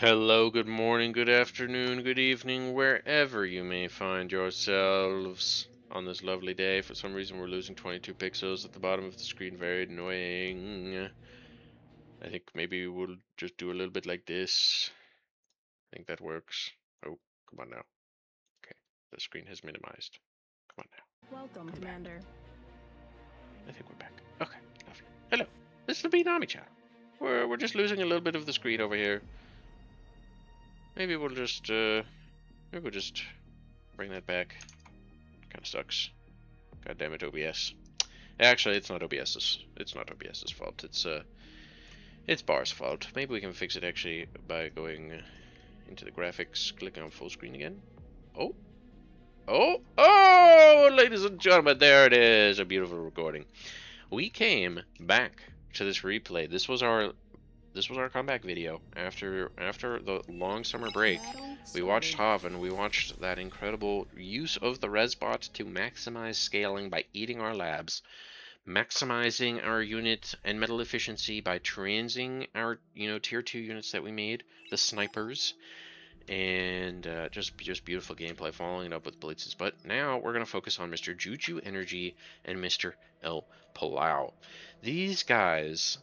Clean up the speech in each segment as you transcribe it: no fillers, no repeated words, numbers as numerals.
Hello, good morning, good afternoon, good evening, wherever you may find yourselves on this lovely day. For some reason, we're losing 22 pixels at the bottom of the screen. Very annoying. I think maybe we'll just do a little bit like this. I think that works. Oh, come on now. Okay, the screen has minimized. Come on now. Welcome, I'm Commander. back. I think we're back. Okay, lovely. Hello, this is the Beanami channel. We're just losing a little bit of the screen over here. Maybe we'll just bring that back. Kind of sucks. God damn it, OBS. Actually, it's not OBS's. It's not OBS's fault. It's Bar's fault. Maybe we can fix it actually by going into the graphics, clicking on full screen again. Oh, ladies and gentlemen, there it is. A beautiful recording. We came back to this replay. This was our comeback video after the long summer break. We watched Haven. We watched that incredible use of the resbot to maximize scaling by eating our labs, maximizing our unit and metal efficiency by transing our tier 2 units that we made, the snipers, and just beautiful gameplay following it up with blitzes. But now we're going to focus on Mr. Juju Energy and Mr. El Palau. These guys.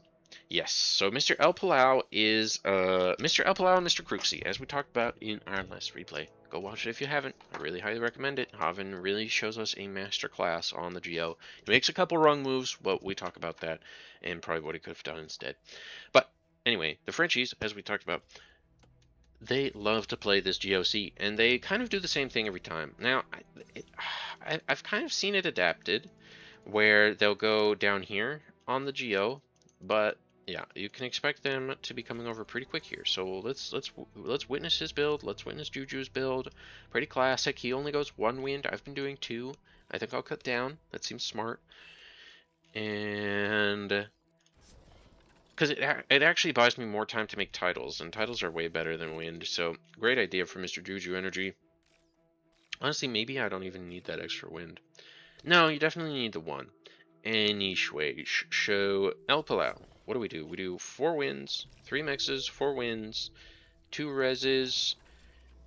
Yes, so Mr. El Palau is Mr. El Palau and Mr. Cruxy, as we talked about in our last replay. Go watch it if you haven't. I really highly recommend it. Haven really shows us a masterclass on the Geo. He makes a couple wrong moves, but we talk about that and probably what he could have done instead. But anyway, the Frenchies, as we talked about, they love to play this GOC, and they kind of do the same thing every time. Now, I've kind of seen it adapted, where they'll go down here on the Geo, but yeah, you can expect them to be coming over pretty quick here. So let's witness his build. Let's witness Juju's build. Pretty classic. He only goes 1 wind. I've been doing 2. I think I'll cut down. That seems smart. And because it actually buys me more time to make titles, and titles are way better than wind. So great idea for Mr. Juju Energy. Honestly, maybe I don't even need that extra wind. No, you definitely need the 1. Anyway, show El Palau. What do? We do 4 wins, 3 mixes, 4 wins, 2 reses,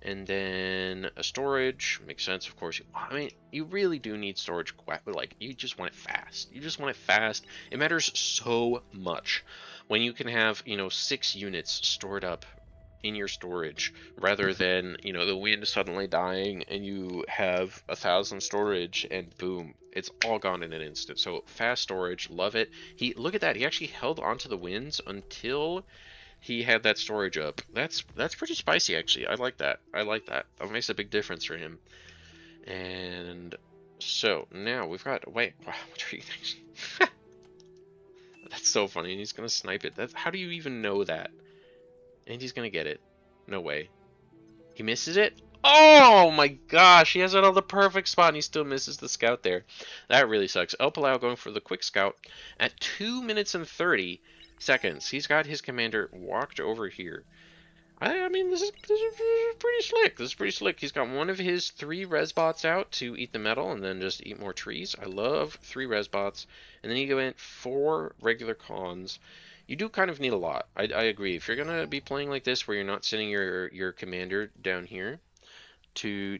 and then a storage. Makes sense, of course. I mean, you really do need storage. Like, you just want it fast. You just want it fast. It matters so much when you can have, 6 units stored up in your storage rather than the wind suddenly dying and you have 1,000 storage and boom, it's all gone in an instant. So fast storage, love it. Look at that, he actually held onto the winds until he had that storage up. That's pretty spicy, actually. I like that. That makes a big difference for him. And so now we've got, wait, what are you guys? That's so funny, and he's gonna snipe it. How do you even know that? And he's gonna get it. No way. He misses it? Oh my gosh, he has it on the perfect spot and he still misses the scout there. That really sucks. El Palau going for the quick scout at 2 minutes and 30 seconds. He's got his commander walked over here. I mean, this is pretty slick. This is pretty slick. He's got one of his 3 resbots out to eat the metal and then just eat more trees. I love 3 resbots. And then you go in 4 regular cons. You do kind of need a lot. I agree. If you're gonna be playing like this, where you're not sending your commander down here to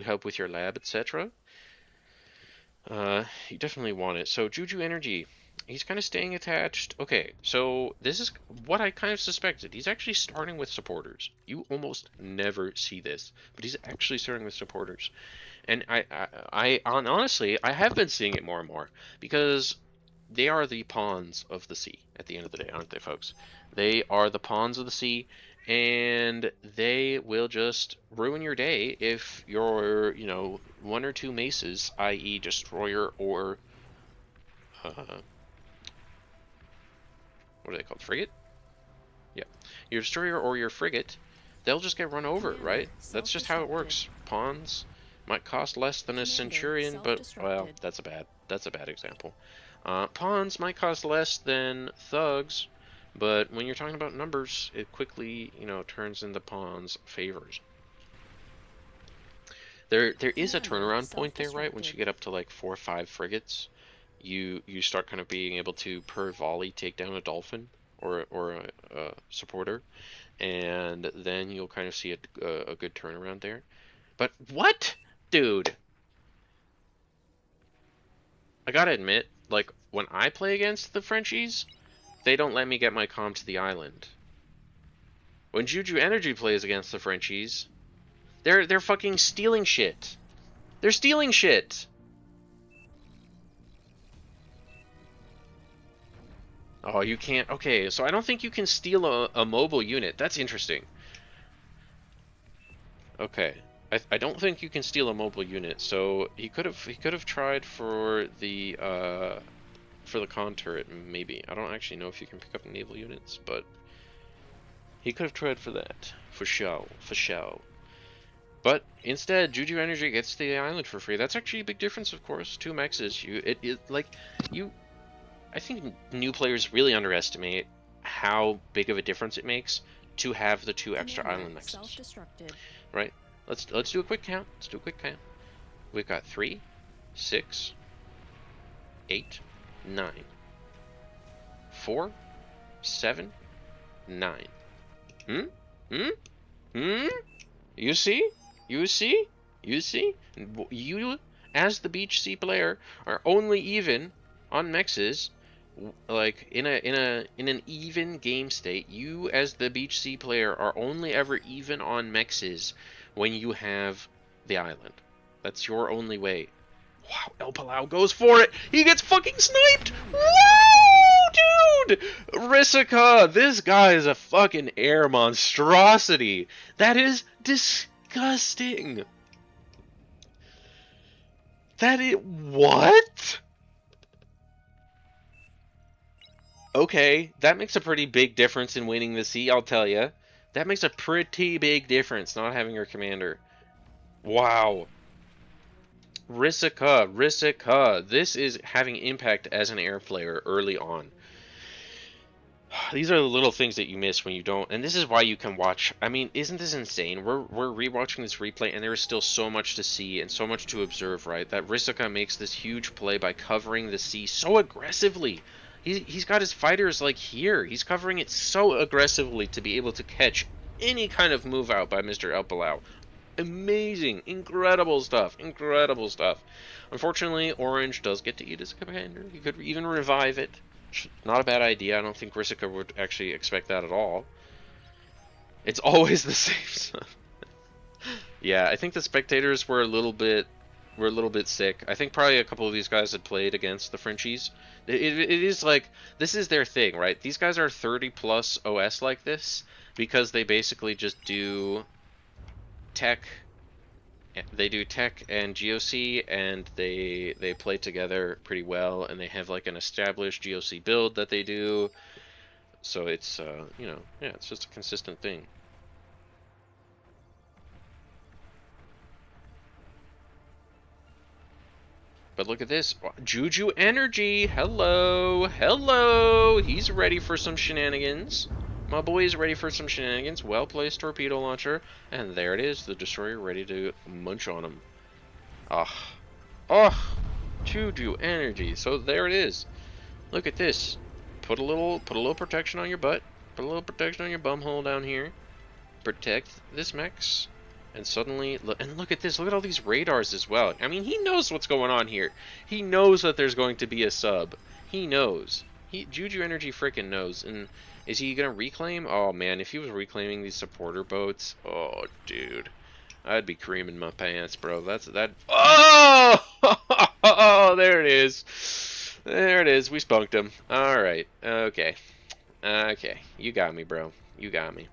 help with your lab, etc., you definitely want it. So Juju Energy, he's kind of staying attached. Okay, so this is what I kind of suspected. He's actually starting with supporters. You almost never see this, but he's actually starting with supporters. And honestly, I have been seeing it more and more because they are the pawns of the sea at the end of the day, aren't they, folks? They are the pawns of the sea, and they will just ruin your day if your, 1 or 2 maces, i.e. destroyer or, what are they called, frigate? Yeah, your destroyer or your frigate, they'll just get run over, right? That's just how it works. Pawns might cost less than a centurion, but, well, that's a bad example. Pawns might cost less than thugs, but when you're talking about numbers, it quickly, turns into pawns' favors. There is a turnaround point there, right? Once you get up to like 4 or 5 frigates, you start kind of being able to per volley take down a dolphin. or a supporter, and then you'll kind of see a good turnaround there. But what? Dude, I gotta admit, like, when I play against the Frenchies, they don't let me get my comm to the island. When Juju Energy plays against the Frenchies, they're fucking stealing shit. They're stealing shit. Oh, you can't. Okay, so I don't think you can steal a mobile unit. That's interesting. Okay. I don't think you can steal a mobile unit. So he could have tried for the con turret, maybe. I don't actually know if you can pick up naval units, but he could have tried for that. For show. For show. But instead, Juju Energy gets the island for free. That's actually a big difference, of course. 2 mexes. I think new players really underestimate how big of a difference it makes to have the 2 extra island mexes. Right? Let's do a quick count. Let's do a quick count. We've got 3, 6, 8, 9, 4, 7, 9. Hmm? Hmm? Hmm? You see? You see? You see? You, as the Beach Sea player, are only even on mexes, like in an even game state. You, as the Beach Sea player, are only ever even on mexes when you have the island. That's your only way. Wow, El Palau goes for it. He gets fucking sniped. Woo, dude! Risica, this guy is a fucking air monstrosity. That is disgusting. That is what? Okay, that makes a pretty big difference in winning the sea, I'll tell you. That makes a pretty big difference, not having your commander. Wow. Risica. This is having impact as an air player early on. These are the little things that you miss when you don't, and this is why you can watch. I mean, isn't this insane? We're rewatching this replay, and there is still so much to see and so much to observe, right? That Risica makes this huge play by covering the sea so aggressively. He's got his fighters like here. He's covering it so aggressively to be able to catch any kind of move out by Mr. El Palau. Amazing, incredible stuff, incredible stuff. Unfortunately, Orange does get to eat his commander. You could even revive it. Not a bad idea. I don't think Risica would actually expect that at all. It's always the same. Yeah, I think the spectators were a little bit sick. I think probably a couple of these guys had played against the Frenchies. It is like, this is their thing, right? These guys are 30 plus OS like this because they basically just do tech. They do tech and GOC, and they play together pretty well, and they have like an established GOC build that they do. So it's you know, yeah, it's just a consistent thing. But look at this. Juju Energy. Hello. Hello. He's ready for some shenanigans. My boy is ready for some shenanigans. Well-placed torpedo launcher. And there it is. The destroyer ready to munch on him. Ah. Oh. Juju Energy. So there it is. Look at this. Put a little protection on your butt. Put a little protection on your bumhole down here. Protect this mex. And suddenly, and look at this, look at all these radars as well. I mean, he knows what's going on here. He knows that there's going to be a sub. He knows. Juju Energy freaking knows. And is he going to reclaim? Oh, man, if he was reclaiming these supporter boats, oh, dude. I'd be creaming my pants, bro. That. Oh! Oh, there it is. There it is. We spunked him. All right. Okay. Okay. You got me, bro. You got me.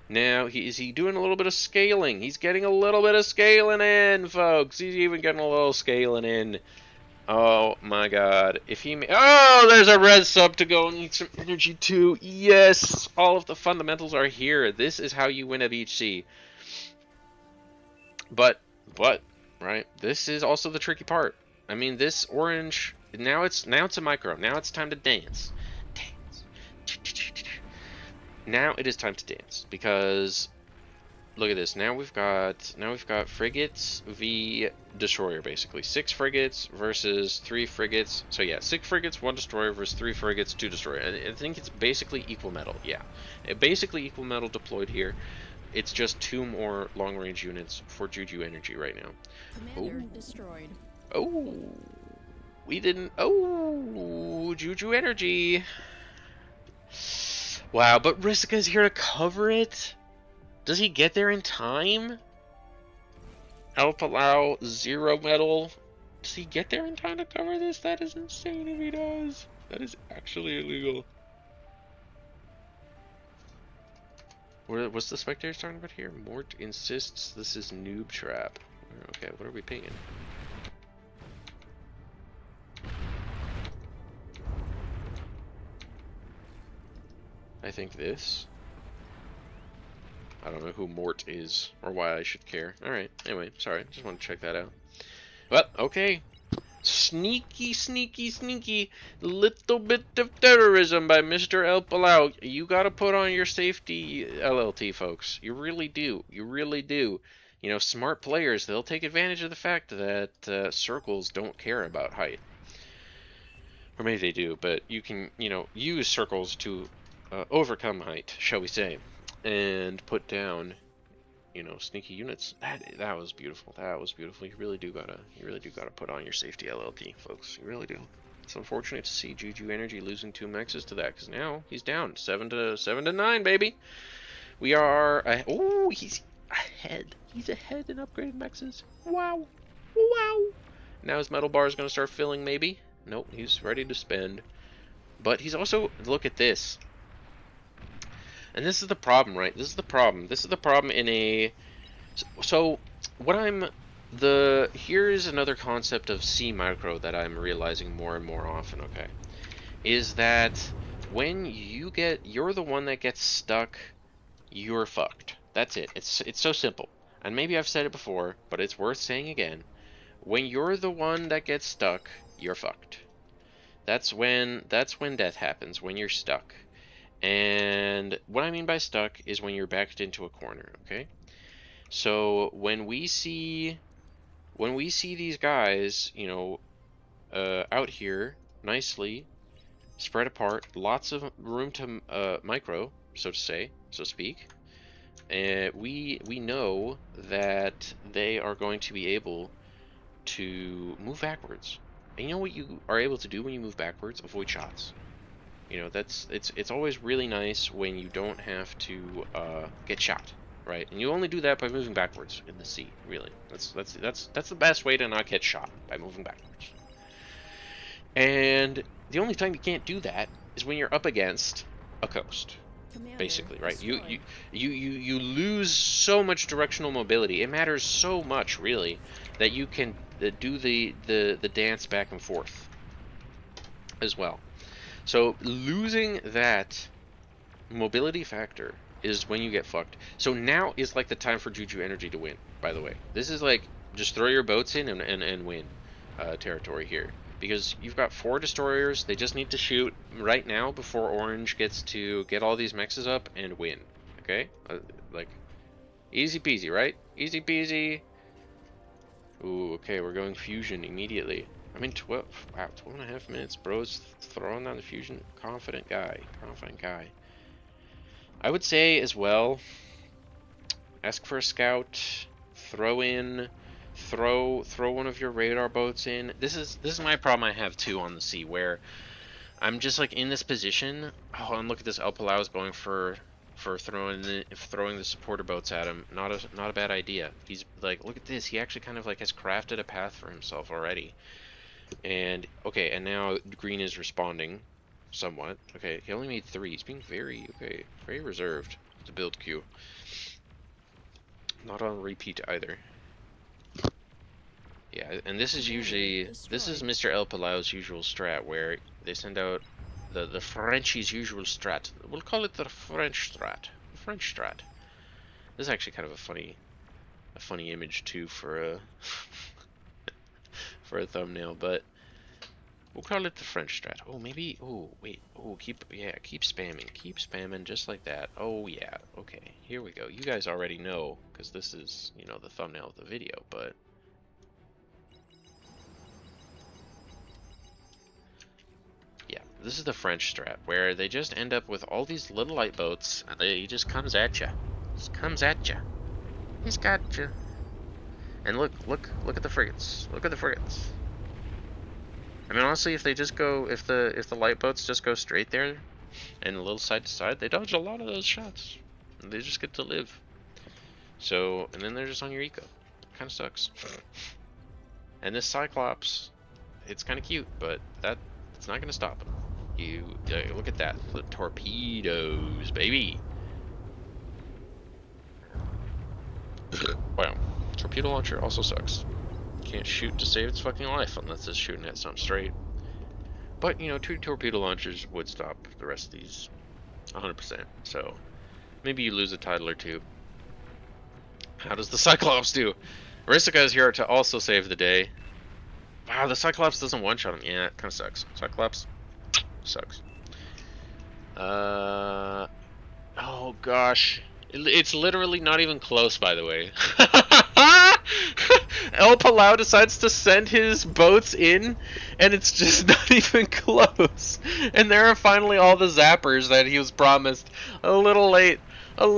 Now, is he doing a little bit of scaling? He's getting a little bit of scaling in, folks. He's even getting a little scaling in. Oh, my God. If he... Oh, there's a red sub to go and need some energy, too. Yes! All of the fundamentals are here. This is how you win a Beach Sea. But, right? This is also the tricky part. I mean, this orange... Now it's a micro. Now it's time to dance. Dance. Now it is time to dance, because look at this. Now we've got frigates v destroyer, basically 6 frigates versus 3 frigates. So yeah, 6 frigates, 1 destroyer versus 3 frigates, 2 destroyer. I think it's basically equal metal. Yeah, basically equal metal deployed here. It's just 2 more long-range units for Juju Energy right now. Commander destroyed. Oh, we didn't. Oh, Juju Energy. Wow, but Riska's here to cover it. Does he get there in time? El Palau, 0 metal. Does he get there in time to cover this? That is insane if he does. That is actually illegal. What's the spectators talking about here? Mort insists this is noob trap. Okay, what are we pinging? I think this. I don't know who Mort is or why I should care. Alright, anyway, sorry. Just want to check that out. Well, okay. Sneaky, sneaky, sneaky little bit of terrorism by Mr. El Palau. You gotta put on your safety, LLT folks. You really do. You really do. You know, smart players, they'll take advantage of the fact that circles don't care about height. Or maybe they do, but you can, you know, use circles to overcome height, shall we say, and put down, you know, sneaky units. That was beautiful. That was beautiful. You really do gotta put on your safety, LLT, folks. You really do. It's unfortunate to see Juju Energy losing 2 mexes to that, because now he's down 7 to 9, baby. We are. Oh, he's ahead. He's ahead in upgraded mexes. Wow, wow. Now his metal bar is gonna start filling, maybe. Nope, he's ready to spend. But he's also, look at this. And this is the problem, right? This is the problem. This is the problem in a... So, what I'm... Here's another concept of C micro that I'm realizing more and more often, okay? Is that when you're the one that gets stuck, you're fucked. That's it. It's so simple. And maybe I've said it before, but it's worth saying again. When you're the one that gets stuck, you're fucked. That's when death happens, when you're stuck. And what I mean by stuck is when you're backed into a corner, okay? So when we see these guys, you know, out here nicely spread apart, lots of room to micro, so to speak, and we know that they are going to be able to move backwards. And you know what you are able to do when you move backwards? Avoid shots. You know, it's always really nice when you don't have to get shot, right? And you only do that by moving backwards in the sea. Really, that's the best way to not get shot, by moving backwards. And the only time you can't do that is when you're up against a coast, basically, right? You lose so much directional mobility. It matters so much, really, that you can do the dance back and forth as well. So losing that mobility factor is when you get fucked. So now is like the time for Juju Energy to win, by the way. This is like, just throw your boats in and win territory here. Because you've got 4 destroyers, they just need to shoot right now before Orange gets to get all these mexes up and win. Okay? Like, easy peasy, right? Easy peasy. Ooh, okay, we're going fusion immediately. I mean, 12 and a half minutes. Bro's throwing down the fusion. Confident guy. I would say as well, ask for a scout. Throw one of your radar boats in. This is my problem I have too on the sea, where I'm just like in this position. Oh, and look at this. El Palau is going for throwing the supporter boats at him. Not a bad idea. He's like, look at this. He actually kind of like has crafted a path for himself already. And okay, and now green is responding somewhat. Okay, he only made 3. He's being very reserved to build queue. Not on repeat either. Yeah, and this is Mr. El Palau's usual strat, where they send out the Frenchie's usual strat. We'll call it the French strat. The French strat. This is actually kind of a funny image too for a for a thumbnail, but we'll call it the French strat. Oh, maybe. Oh, wait. Oh, keep spamming. Keep spamming just like that. Oh, yeah. Okay. here we go. You guys already know, because this is, you know, the thumbnail of the video, but... yeah, this is the French strat, where they just end up with all these little light boats, and he just comes at you. Just comes at you. He's got you. And look at the frigates. Look at the frigates. I mean, honestly, if they just go, if the light boats just go straight there, and a little side to side, they dodge a lot of those shots. And they just get to live. So, and then they're just on your eco. Kind of sucks. And this Cyclops, it's kind of cute, but it's not going to stop him. You look at that, the torpedoes, baby. Wow, torpedo launcher also sucks. Can't shoot to save its fucking life unless it's shooting at something straight. But, you know, 2 torpedo launchers would stop the rest of these 100%. So, maybe you lose a title or 2. How does the Cyclops do? Aristica is here to also save the day. Wow, the Cyclops doesn't one-shot him. Yeah, it kind of sucks. Cyclops sucks. Oh gosh. It's literally not even close, by the way. El Palau decides to send his boats in, and it's just not even close. And there are finally all the zappers that he was promised. A little late on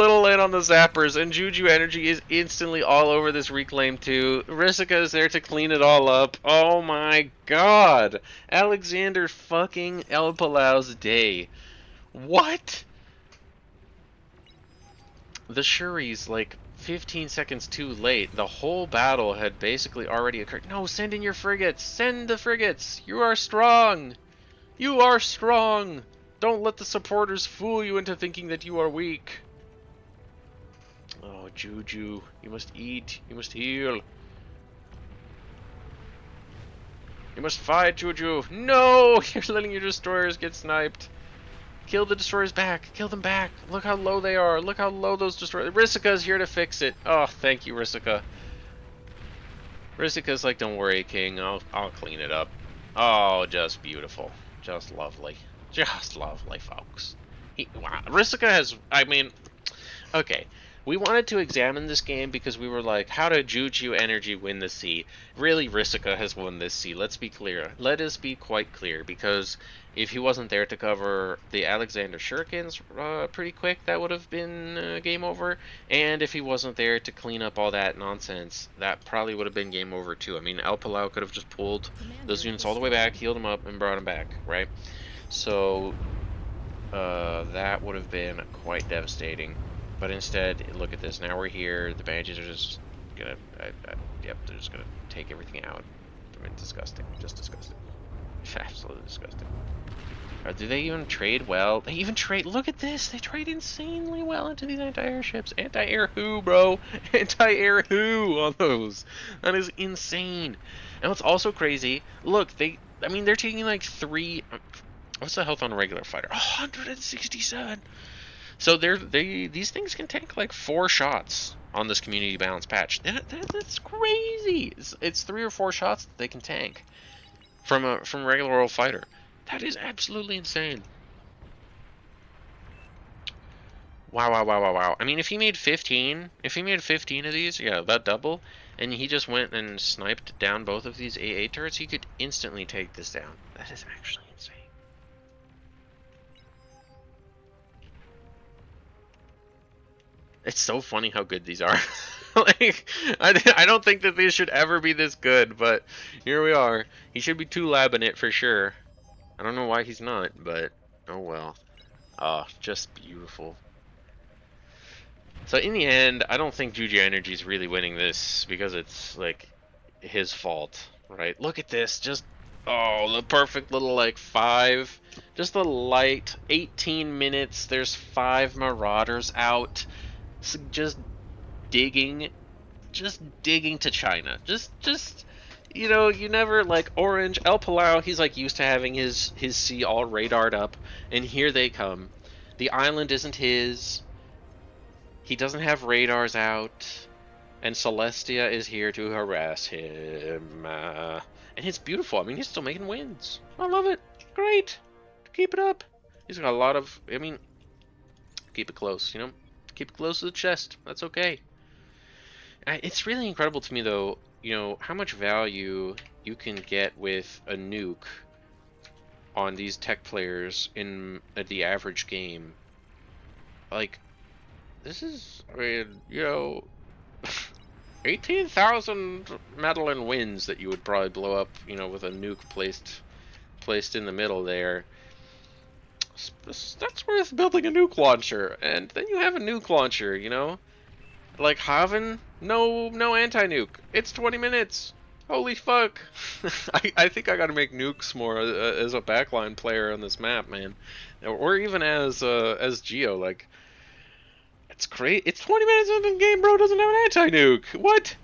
the zappers, and Juju Energy is instantly all over this reclaim too. Risica is there to clean it all up. Oh my god. Alexander fucking El Palau's day. What? The Shuri's like 15 seconds too late. The whole battle had basically already occurred. No, send in your frigates. Send the frigates. You are strong. You are strong. Don't let the supporters fool you into thinking that you are weak. Oh, Juju. You must eat. You must heal. You must fight, Juju. No! You're letting your destroyers get sniped. Kill the destroyers back. Kill them back. Look how low they are. Look how low those destroyers... Risica's here to fix it. Oh, thank you, Risica. Risica's like, don't worry, King. I'll clean it up. Oh, just beautiful. Just lovely. Just lovely, folks. Wow. Risica has... I mean... Okay. We wanted to examine this game because we were like, how did Juju Energy win the sea? Really, Risica has won this sea. Let's be clear. Let us be quite clear, because if he wasn't there to cover the Alexander Shurikens pretty quick, that would have been game over. And if he wasn't there to clean up all that nonsense, that probably would have been game over too. I mean, El Palau could have just pulled those units all the way back, healed them up, and brought them back, right? So, that would have been quite devastating. But instead, look at this. Now we're here. The Banshees are just gonna, yep, they're just gonna take everything out. I mean, disgusting. Just disgusting. Absolutely disgusting. Do they even trade well? They even trade, look at this. They trade insanely well into these anti-air ships. Anti-air who, bro? Anti-air who on those? That is insane. And what's also crazy, look, I mean, they're taking like 3, what's the health on a regular fighter? 167. So these things can tank like 4 shots on this community balance patch. That's crazy. It's 3 or 4 shots that they can tank from a regular old fighter. That is absolutely insane. Wow. I mean, if he made 15 of these, yeah, that double, and he just went and sniped down both of these AA turrets, he could instantly take this down. That is actually insane. It's so funny how good these are. Like, I don't think that these should ever be this good, but here we are. He should be 2 labbing it for sure. I don't know why he's not, but oh well. Just beautiful. So in the end, I don't think Juju Energy is really winning this because it's like his fault, right? Look at this, just the perfect little like 5, just a light 18 minutes. There's 5 Marauders out. Just digging to China. Just you know, you never like Orange El Palau. He's like used to having his sea all radared up, and here they come. The island isn't his. He doesn't have radars out, and Celestia is here to harass him. And it's beautiful. I mean, he's still making wins. I love it. Great. Keep it up. He's got a lot of. I mean, keep it close. You know. Keep it close to the chest. That's okay. It's really incredible to me, though, you know, how much value you can get with a nuke on these tech players in the average game. Like, this is, I mean, you know, 18,000 metal and wins that you would probably blow up, you know, with a nuke placed in the middle there. That's worth building a nuke launcher, and then you have a nuke launcher, you know? Like Haven, no anti-nuke. It's 20 minutes. Holy fuck. I think I gotta make nukes more as a backline player on this map, man. Or even as Geo, like, it's great. It's 20 minutes into the game, bro doesn't have an anti-nuke. What?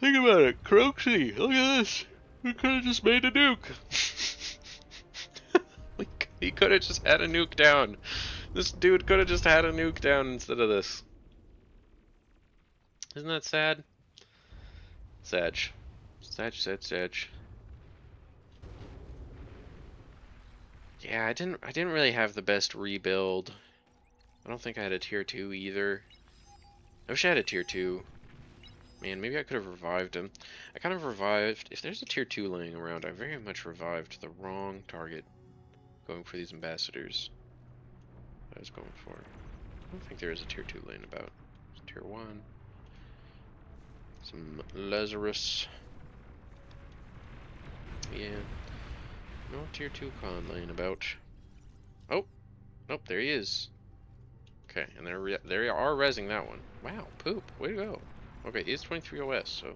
Think about it, Croaksy. Look at this. We could have just made a nuke. He could have just had a nuke down. This dude could have just had a nuke down instead of this. Isn't that sad? Sag. Sag. Yeah, I didn't really have the best rebuild. I don't think I had a tier 2 either. I wish I had a tier 2. Man, maybe I could have revived him. I kind of revived... If there's a tier 2 laying around, I very much revived the wrong target. Going for these ambassadors. I was going for. I don't think there is a tier 2 laying about. It's tier 1. Some Lazarus. Yeah. No tier 2 con laying about. Oh! Nope, there he is. Okay, and they are rezzing that one. Wow, poop. Way to go. Okay, he is 23 OS, so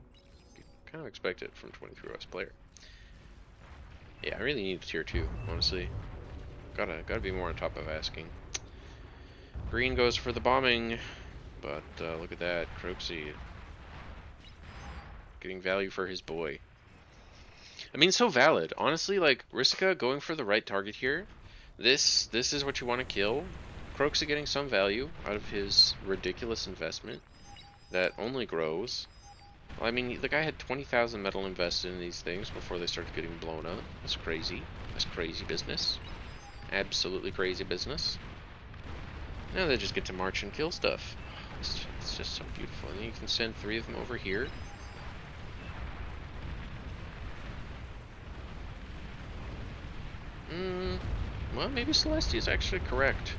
you kind of expect it from 23 OS player. Yeah, I really need a tier 2, honestly. Gotta be more on top of asking. Green goes for the bombing, but look at that, Croaksy getting value for his boy. I mean, so valid. Honestly, like Riska going for the right target here. This is what you want to kill. Croaksy getting some value out of his ridiculous investment that only grows. Well, I mean, the guy had 20,000 metal invested in these things before they started getting blown up. That's crazy. That's crazy business. Absolutely crazy business. Now they just get to march and kill stuff. It's just so beautiful. And you can send 3 of them over here. Well, maybe Celestia is actually correct.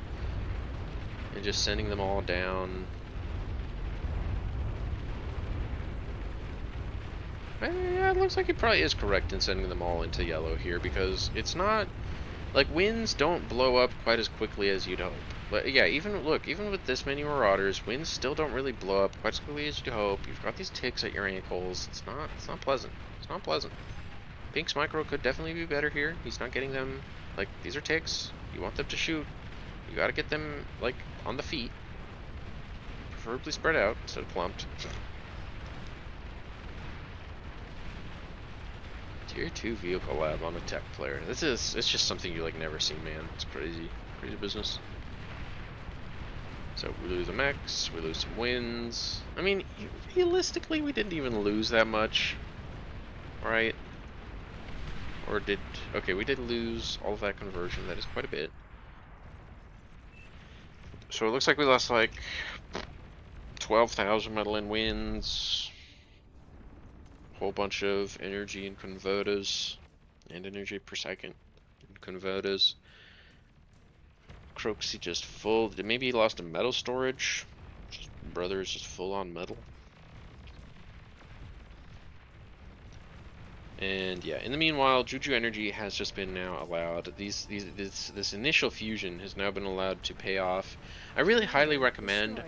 And just sending them all down. Yeah, it looks like he probably is correct in sending them all into yellow here, because it's not... Like, winds don't blow up quite as quickly as you'd hope. But yeah, even with this many Marauders, winds still don't really blow up quite as quickly as you'd hope. You've got these ticks at your ankles. It's not pleasant. It's not pleasant. Pink's micro could definitely be better here. He's not getting them, like, these are ticks. You want them to shoot. You gotta get them, like, on the feet. Preferably spread out instead of plumped. Tier 2 vehicle lab on a tech player. It's just something you like never see, man. It's crazy. Crazy business. So we lose a mechs, we lose some wins. I mean, realistically, we didn't even lose that much. Right? Or did... Okay, we did lose all of that conversion. That is quite a bit. So it looks like we lost like 12,000 metal and wins. Whole bunch of energy and converters, and energy per second and converters. Croaksy just full. Maybe he lost a metal storage. Brother is just full on metal. And yeah, in the meanwhile, Juju Energy has just been now allowed. This initial fusion has now been allowed to pay off. I really highly recommend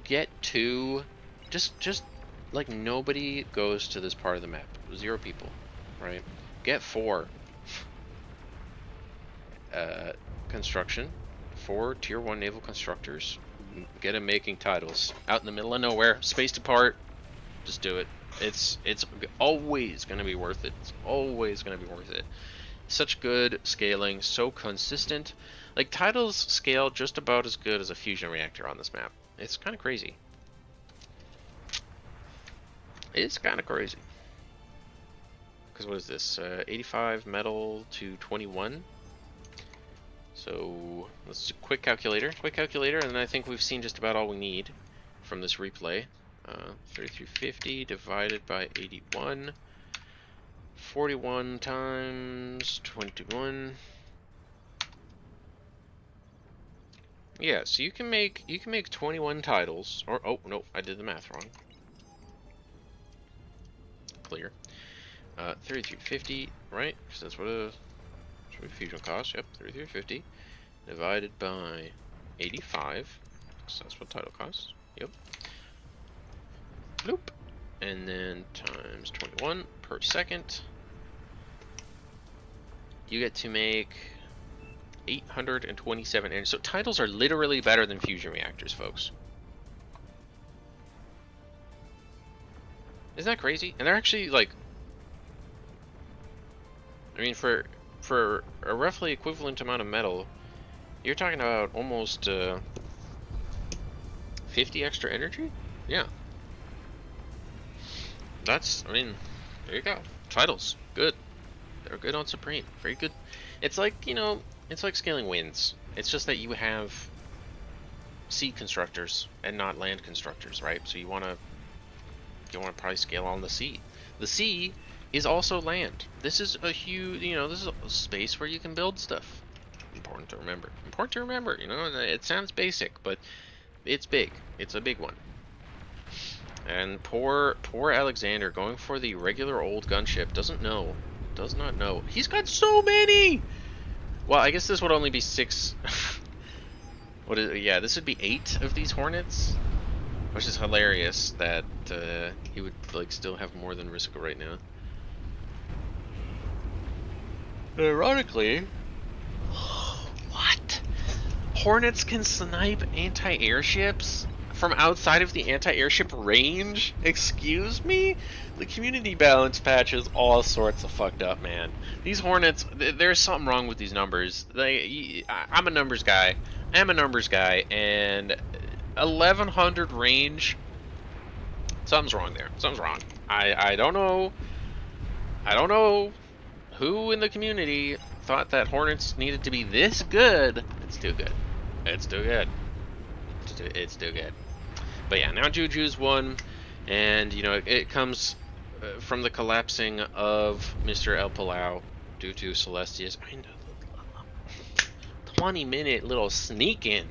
get 2. Just like nobody goes to this part of the map. 0 people, right? Get 4. Construction. 4 tier 1 naval constructors. Get them making titles. Out in the middle of nowhere, spaced apart. Just do it. It's always gonna be worth it. It's always gonna be worth it. Such good scaling, so consistent. Like titles scale just about as good as a fusion reactor on this map. It's kind of crazy. It's kind of crazy. because what is this? 85 metal to 21. So let's do a quick calculator, and then I think we've seen just about all we need from this replay. 3350 divided by 81. 41 times 21. Yeah, so you can make 21 titles, or oh no, I did the math wrong. Clear. 3350, right? Because that's what a fusion costs. Yep, 3350 divided by 85. So that's what title costs. Yep. Bloop. And then times 21 per second. You get to make 827 energy. So titles are literally better than fusion reactors, folks. Isn't that crazy? And they're actually like, I mean, for a roughly equivalent amount of metal, you're talking about almost 50 extra energy? Yeah. That's, I mean, there you go. Titles, good. They're good on Supreme. Very good. It's like, you know, it's like scaling winds. It's just that you have sea constructors and not land constructors, right? So you want to probably scale on the sea. The sea is also land. This is a huge, you know, this is a space where you can build stuff. Important to remember. Important to remember, you know, it sounds basic, but it's big. It's a big one. And poor Alexander going for the regular old gunship does not know. He's got so many! Well, I guess this would only be 6. What is it? Yeah, this would be 8 of these Hornets. Which is hilarious that he would like still have more than Riska right now. Ironically, what? Hornets can snipe anti-airships from outside of the anti-airship range? Excuse me? The community balance patch is all sorts of fucked up, man. These Hornets, there's something wrong with these numbers. I'm a numbers guy. And 1100 range, something's wrong there. Something's wrong. I don't know who in the community thought that Hornets needed to be this good. It's too good. It's too good. It's too good. But yeah, now Juju's won, and you know it comes from the collapsing of Mr. El Palau due to Celestia's 20-minute little sneak in,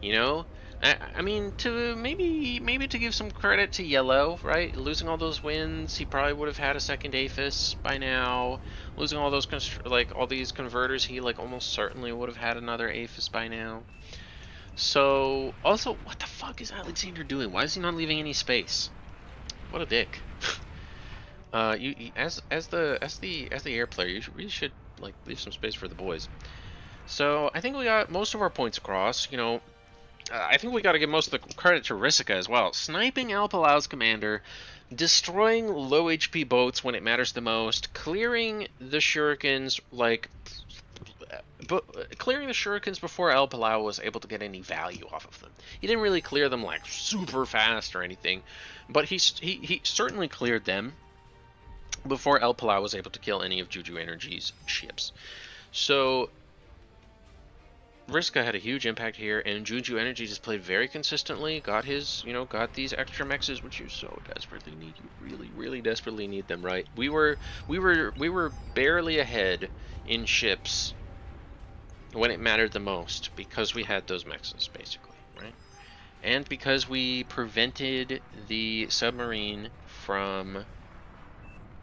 you know. I mean, to maybe to give some credit to Yellow, right? Losing all those wins, he probably would have had a second APHIS by now. Losing all those all these converters, he like almost certainly would have had another APHIS by now. So, also, what the fuck is Alexander doing? Why is he not leaving any space? What a dick. As the air player, you really should like leave some space for the boys. So I think we got most of our points across. You know, I think we got to give most of the credit to Riska as well. Sniping Al Palau's commander, destroying low HP boats when it matters the most, clearing the shurikens clearing the shurikens before El Palau was able to get any value off of them. He didn't really clear them like super fast or anything, but he certainly cleared them before El Palau was able to kill any of Juju Energy's ships. So Riska had a huge impact here, and Juju Energy just played very consistently. Got his, you know, got these extra mexes, which you so desperately need. You really desperately need them, right? We were barely ahead in ships when it mattered the most because we had those mexes, basically, right? And because we prevented the submarine from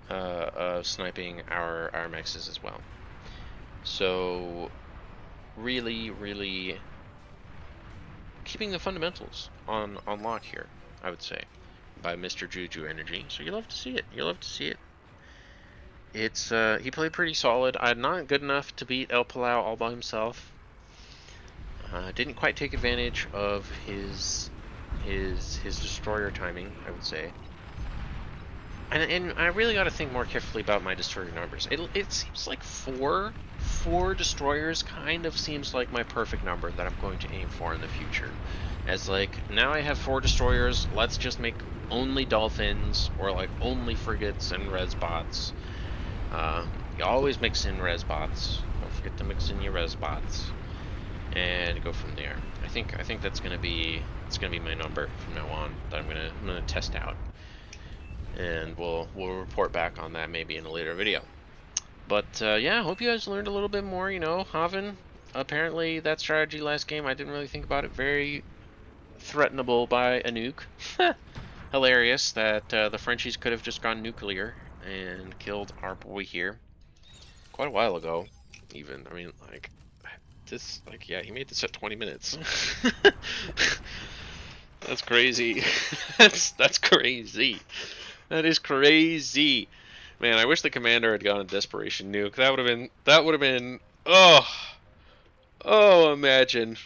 sniping our mexes as well. So really keeping the fundamentals on lock here, I would say, by Mr. Juju Energy. So you love to see it. It's he played pretty solid. Not good enough to beat El Palau all by himself. Didn't quite take advantage of his destroyer timing, I would say. And I really got to think more carefully about my destroyer numbers. It seems like four destroyers kind of seems like my perfect number that I'm going to aim for in the future. As like, now I have 4 destroyers, let's just make only dolphins or like only frigates and res bots. You always mix in res bots. Don't forget to mix in your res bots, and go from there. I think that's gonna be my number from now on that I'm gonna test out, and we'll report back on that maybe in a later video. But yeah, I hope you guys learned a little bit more. You know, Haven. Apparently, that strategy last game, I didn't really think about it. Very threatenable by a nuke. Hilarious that the Frenchies could have just gone nuclear and killed our boy here quite a while ago. Even, I mean, like this, like yeah, he made this at 20 minutes. That's crazy. That's crazy. That is crazy. Man, I wish the commander had gone a desperation nuke. That would have been oh imagine.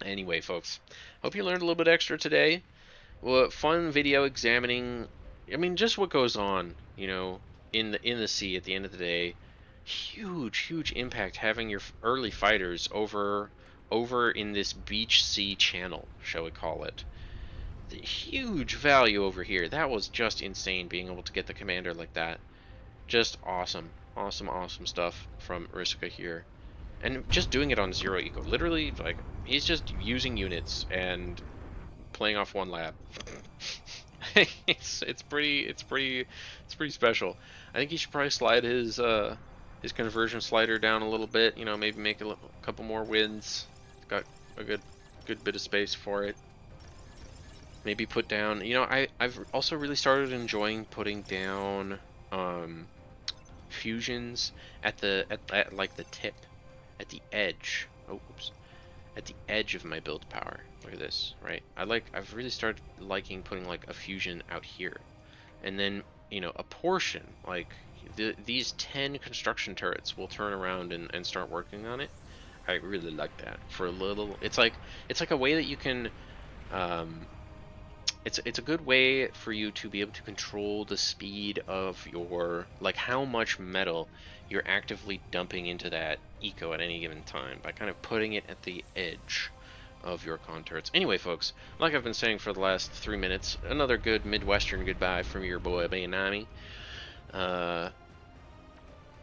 Anyway, folks, hope you learned a little bit extra today. Well, fun video examining, I mean, just what goes on, you know, in the sea at the end of the day. Huge impact having your early fighters over in this beach sea channel, shall we call it. The huge value over here. That was just insane being able to get the commander like that. Just awesome. Awesome stuff from Riska here. And just doing it on 0 eco. Literally, like, he's just using units and playing off 1 lab. it's pretty special. I think he should probably slide his conversion slider down a little bit. You know, maybe make a couple more wins. Got a good bit of space for it. Maybe put down. You know, I've also really started enjoying putting down fusions at like the tip, at the edge. Oh, oops. At the edge of my build power. Look at this, right? I've really started liking putting like a fusion out here. And then, you know, a portion, like these 10 construction turrets will turn around and start working on it. I really like that. For a little, it's like a way that you can it's a good way for you to be able to control the speed of your, like, how much metal you're actively dumping into that eco at any given time by kind of putting it at the edge of your contours. Anyway, folks, like I've been saying for the last 3 minutes, another good Midwestern goodbye from your boy Bayanami.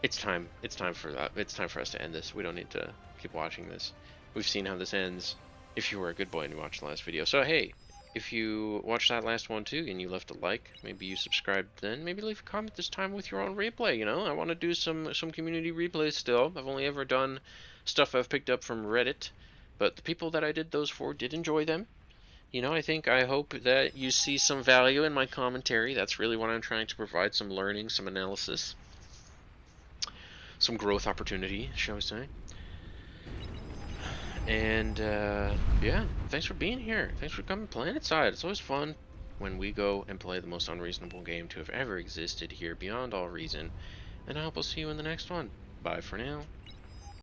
It's time for that. It's time for us to end this. We don't need to keep watching this. We've seen how this ends. If you were a good boy and you watched the last video, so hey, if you watched that last one too and you left a like, maybe you subscribed then, maybe leave a comment this time with your own replay, you know? I want to do some community replays still. I've only ever done stuff I've picked up from Reddit, but the people that I did those for did enjoy them. You know, I hope that you see some value in my commentary. That's really what I'm trying to provide, some learning, some analysis, some growth opportunity, shall we say. And yeah, thanks for being here. Thanks for coming planetside. It's always fun when we go and play the most unreasonable game to have ever existed here beyond all reason. And I hope I'll see you in the next one. Bye for now.